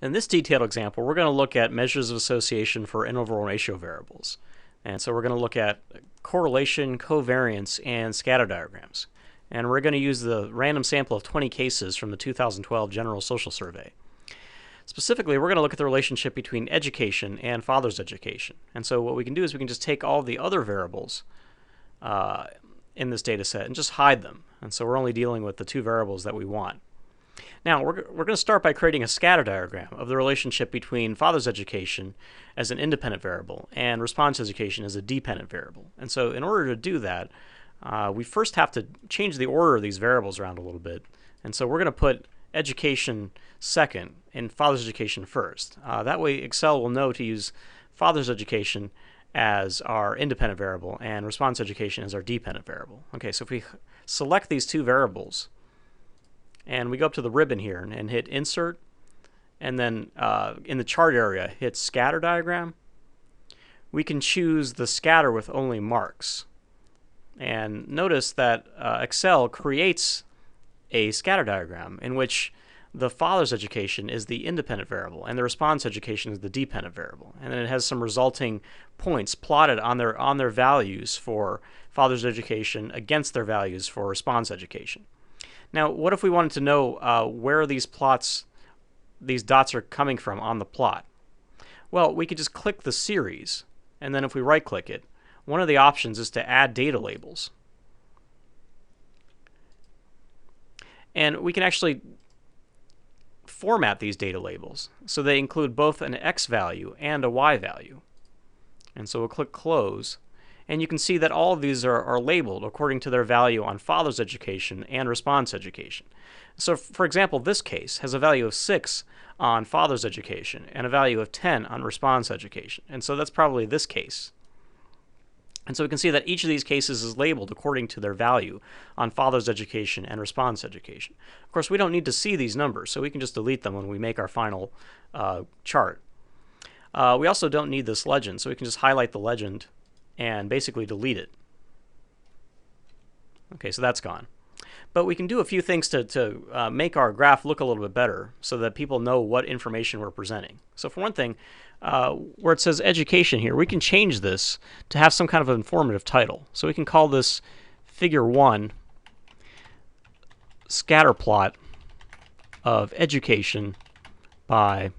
In this detailed example, we're going to look at measures of association for interval ratio variables. And so we're going to look at correlation, covariance, and scatter diagrams. And we're going to use the random sample of 20 cases from the 2012 General Social Survey. Specifically, we're going to look at the relationship between education and father's education. And so what we can do is we can just take all the other variables in this data set and just hide them. And so we're only dealing with the two variables that we want. Now, we're going to start by creating a scatter diagram of the relationship between father's education as an independent variable and response education as a dependent variable. And so in order to do that, we first have to change the order of these variables around a little bit. And so we're going to put education second and father's education first. That way Excel will know to use father's education as our independent variable and response education as our dependent variable. Okay, so if we select these two variables and we go up to the ribbon here and hit Insert, and then in the chart area hit Scatter Diagram, we can choose the scatter with only marks. And notice that Excel creates a scatter diagram in which the father's education is the independent variable and the response education is the dependent variable. And then it has some resulting points plotted on their values for father's education against their values for response education. Now, what if we wanted to know where these dots are coming from on the plot? Well, we could just click the series, and then if we right-click it, one of the options is to add data labels. And we can actually format these data labels so they include both an X value and a Y value. And so we'll click Close, and you can see that all of these are labeled according to their value on father's education and response education. So for example, this case has a value of 6 on father's education and a value of 10 on response education. And so that's probably this case. And so we can see that each of these cases is labeled according to their value on father's education and response education. Of course, we don't need to see these numbers, so we can just delete them when we make our final chart. We also don't need this legend, so we can just highlight the legend and basically delete it. Okay, so that's gone. But we can do a few things to make our graph look a little bit better so that people know what information we're presenting. So for one thing, where it says education here, we can change this to have some kind of informative title. So we can call this Figure 1 Scatter Plot of Education by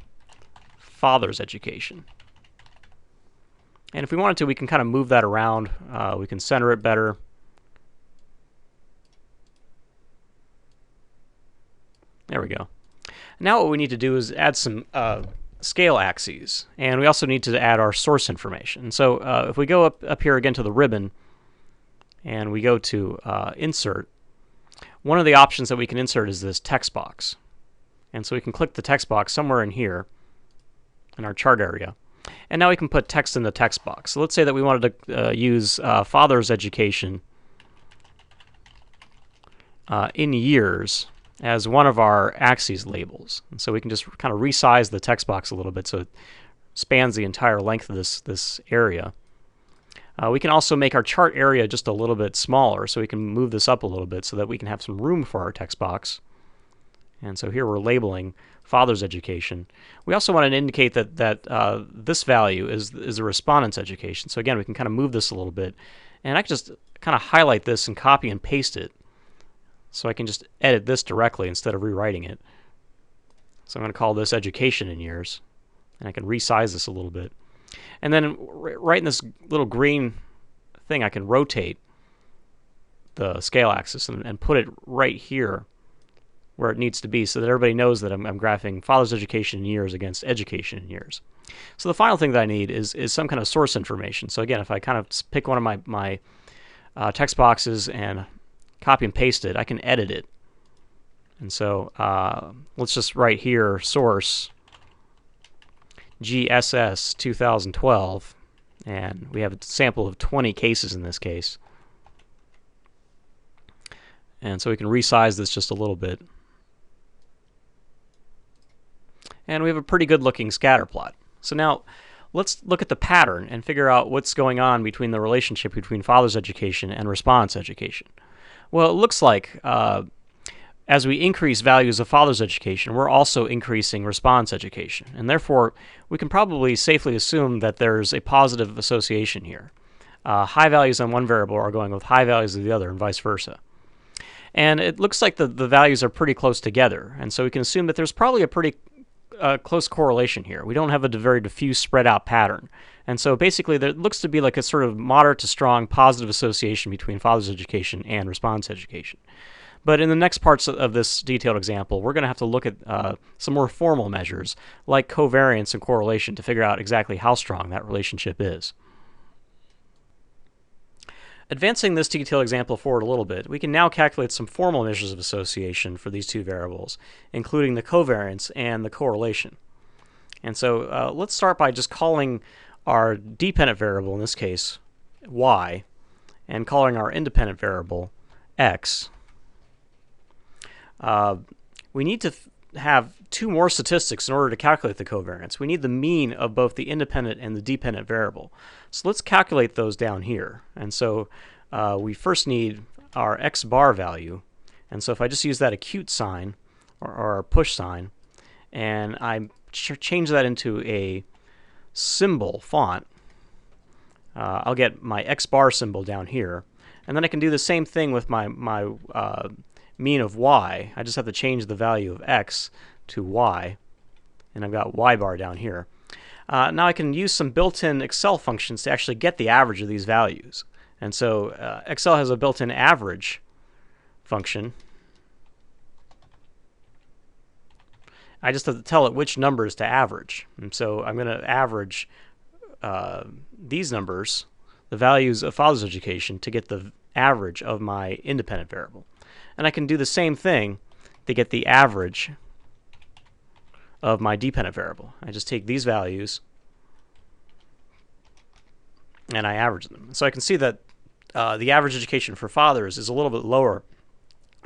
Father's Education. And if we wanted to, we can kind of move that around. We can center it better. There we go. Now what we need to do is add some scale axes, and we also need to add our source information. So if we go up here again to the ribbon, and we go to Insert, one of the options that we can insert is this text box. And so we can click the text box somewhere in here in our chart area. And now we can put text in the text box. So let's say that we wanted to use father's education in years as one of our axes labels. And so we can just kind of resize the text box a little bit so it spans the entire length of this area. We can also make our chart area just a little bit smaller, so we can move this up a little bit so that we can have some room for our text box. And so here we're labeling father's education. We also want to indicate that this value is the respondent's education. So again, we can kind of move this a little bit. And I can just kind of highlight this and copy and paste it. So I can just edit this directly instead of rewriting it. So I'm going to call this education in years. And I can resize this a little bit. And then right in this little green thing, I can rotate the scale axis and put it right here where it needs to be so that everybody knows that I'm graphing father's education in years against education in years. So the final thing that I need is some kind of source information. So again, if I kind of pick one of my text boxes and copy and paste it, I can edit it. And so let's just write here source GSS 2012, and we have a sample of 20 cases in this case. And so we can resize this just a little bit. And we have a pretty good looking scatter plot. So now let's look at the pattern and figure out what's going on between the relationship between father's education and response education. Well, it looks like as we increase values of father's education, we're also increasing response education. And therefore, we can probably safely assume that there's a positive association here. High values on one variable are going with high values of the other, and vice versa. And it looks like the values are pretty close together. And so we can assume that there's probably a pretty close correlation here. We don't have a very diffuse spread out pattern. And so basically there looks to be like a sort of moderate to strong positive association between father's education and response education. But in the next parts of this detailed example, we're going to have to look at some more formal measures like covariance and correlation to figure out exactly how strong that relationship is. Advancing this detailed example forward a little bit, we can now calculate some formal measures of association for these two variables, including the covariance and the correlation. And so let's start by just calling our dependent variable, in this case, y, and calling our independent variable x. We need to have two more statistics in order to calculate the covariance. We need the mean of both the independent and the dependent variable. So let's calculate those down here. And so we first need our x bar value. And so if I just use that acute sign or push sign, and I change that into a symbol font, I'll get my x bar symbol down here. And then I can do the same thing with my mean of y. I just have to change the value of x to y, and I've got y bar down here. Now I can use some built-in Excel functions to actually get the average of these values. And so Excel has a built-in average function. I just have to tell it which numbers to average. And so I'm going to average these numbers, the values of father's education, to get the average of my independent variable. And I can do the same thing to get the average of my dependent variable. I just take these values and I average them. So I can see that the average education for fathers is a little bit lower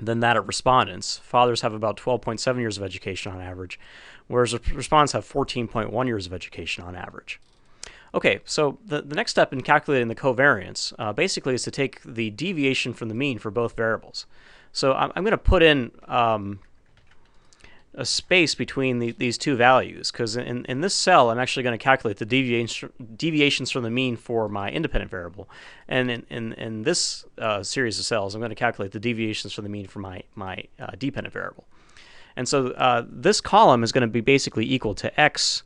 than that of respondents. Fathers have about 12.7 years of education on average, whereas respondents have 14.1 years of education on average. Okay, so the next step in calculating the covariance basically is to take the deviation from the mean for both variables. So I'm going to put in a space between these two values, because in this cell I'm actually going to calculate the deviations from the mean for my independent variable, and in this series of cells I'm going to calculate the deviations from the mean for my dependent variable. And so this column is going to be basically equal to x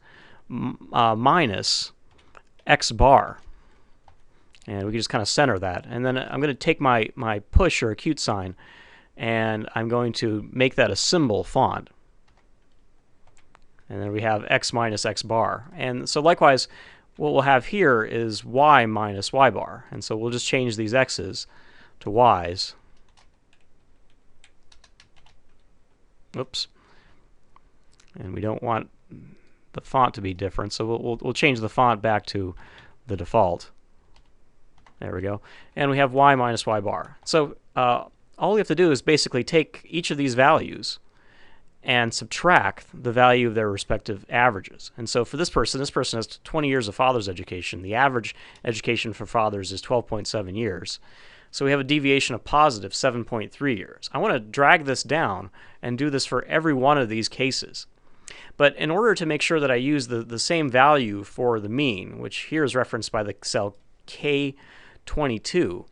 minus x bar, and we can just kind of center that. And then I'm going to take my push or acute sign, and I'm going to make that a symbol font. And then we have x minus x bar. And so likewise, what we'll have here is y minus y bar. And so we'll just change these x's to y's. Oops. And we don't want the font to be different, so we'll change the font back to the default. There we go. And we have y minus y bar. So all we have to do is basically take each of these values and subtract the value of their respective averages. And so for this person has 20 years of father's education. The average education for fathers is 12.7 years. So we have a deviation of positive 7.3 years. I want to drag this down and do this for every one of these cases. But in order to make sure that I use the same value for the mean, which here is referenced by the cell K22,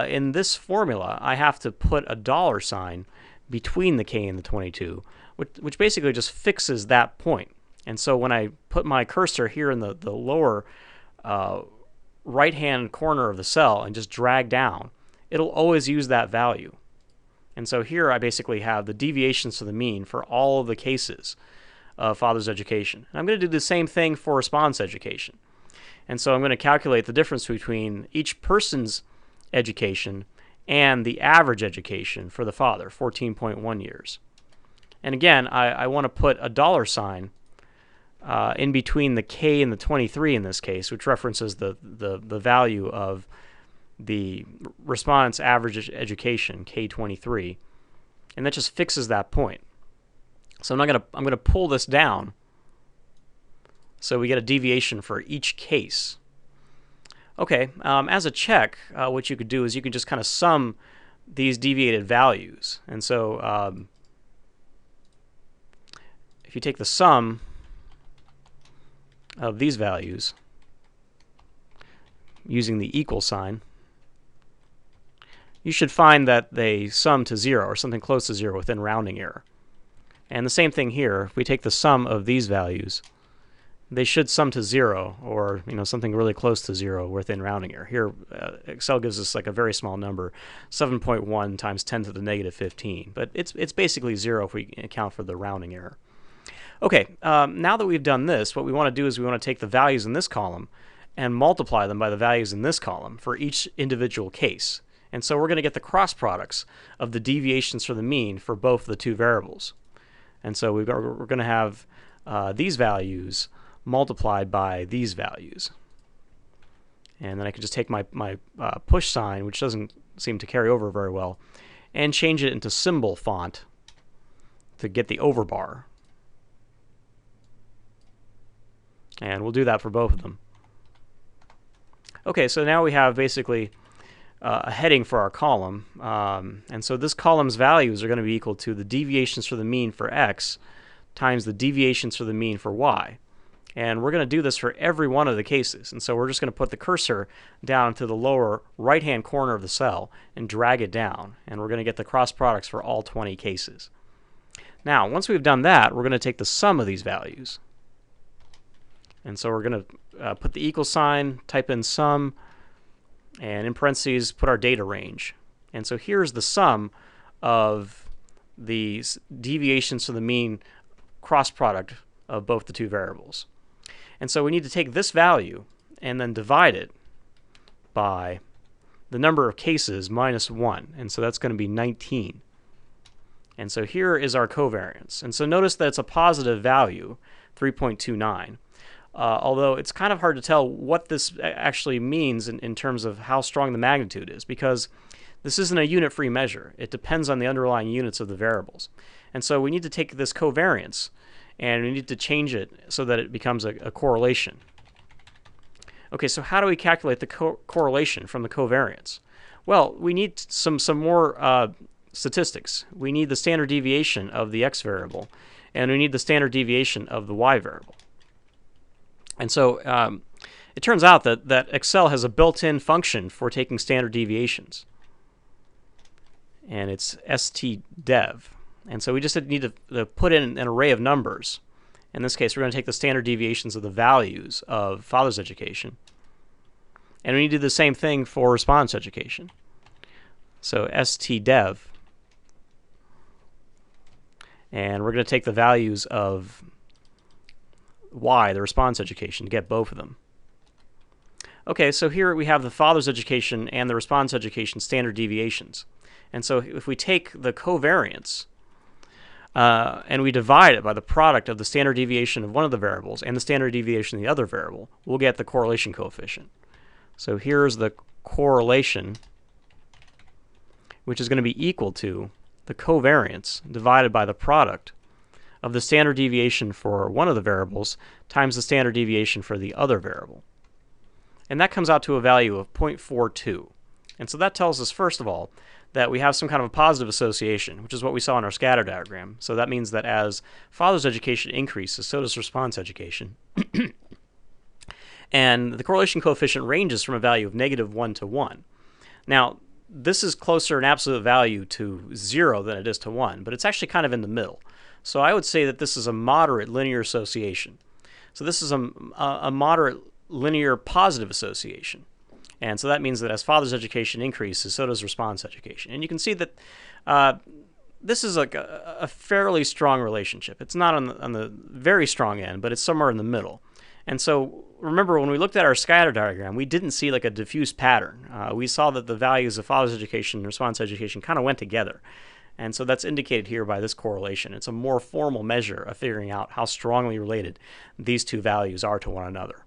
in this formula I have to put a dollar sign between the K and the 22, which basically just fixes that point. And so when I put my cursor here in the lower right-hand corner of the cell and just drag down, it'll always use that value. And so here I basically have the deviations to the mean for all of the cases of father's education. And I'm going to do the same thing for response education. And so I'm going to calculate the difference between each person's education and the average education for the father, 14.1 years. And again, I want to put a dollar sign in between the K and the 23 in this case, which references the value of the respondent's average education, K23, and that just fixes that point. So I'm going to pull this down so we get a deviation for each case. Okay, as a check, what you could do is you can just kind of sum these deviated values. And so if you take the sum of these values using the equal sign, you should find that they sum to 0 or something close to 0 within rounding error. And the same thing here. If we take the sum of these values, they should sum to 0 or something really close to 0 within rounding error. Here, Excel gives us like a very small number, 7.1 times 10 to the negative 15. But it's basically 0 if we account for the rounding error. Okay, now that we've done this, what we want to do is we want to take the values in this column and multiply them by the values in this column for each individual case. And so we're going to get the cross products of the deviations from the mean for both the two variables. And so we're going to have these values multiplied by these values. And then I can just take my push sign, which doesn't seem to carry over very well, and change it into symbol font to get the overbar. And we'll do that for both of them. Okay, so now we have basically a heading for our column. And so this column's values are going to be equal to the deviations for the mean for x times the deviations for the mean for y. And we're going to do this for every one of the cases. And so we're just going to put the cursor down to the lower right-hand corner of the cell and drag it down. And we're going to get the cross products for all 20 cases. Now, once we've done that, we're going to take the sum of these values. And so we're going to put the equal sign, type in sum, and in parentheses put our data range. And so here's the sum of the deviations to the mean cross product of both the two variables. And so we need to take this value and then divide it by the number of cases minus 1. And so that's going to be 19. And so here is our covariance. And so notice that it's a positive value, 3.29. Although it's kind of hard to tell what this actually means in terms of how strong the magnitude is, because this isn't a unit-free measure. It depends on the underlying units of the variables. And so we need to take this covariance and we need to change it so that it becomes a correlation. Okay, so how do we calculate the correlation from the covariance? Well, we need some more statistics. We need the standard deviation of the x variable, and we need the standard deviation of the y variable. And so it turns out that Excel has a built-in function for taking standard deviations. And it's stdev. And so we just need to put in an array of numbers. In this case, we're going to take the standard deviations of the values of father's education. And we need to do the same thing for response education. So stdev. And we're going to take the values of y, the response education, to get both of them. Okay, so here we have the father's education and the response education standard deviations. And so if we take the covariance and we divide it by the product of the standard deviation of one of the variables and the standard deviation of the other variable, we'll get the correlation coefficient. So here's the correlation, which is going to be equal to the covariance divided by the product of the standard deviation for one of the variables times the standard deviation for the other variable. And that comes out to a value of 0.42. And so that tells us, first of all, that we have some kind of a positive association, which is what we saw in our scatter diagram. So that means that as father's education increases, so does response education. And the correlation coefficient ranges from a value of -1 to 1. Now, this is closer in absolute value to 0 than it is to 1, but it's actually kind of in the middle. So I would say that this is a moderate linear association. So this is a moderate linear positive association. And so that means that as father's education increases, so does response education. And you can see that this is like a fairly strong relationship. It's not on the very strong end, but it's somewhere in the middle. And so remember, when we looked at our scatter diagram, we didn't see like a diffuse pattern. We saw that the values of father's education and response education kind of went together. And so that's indicated here by this correlation. It's a more formal measure of figuring out how strongly related these two values are to one another.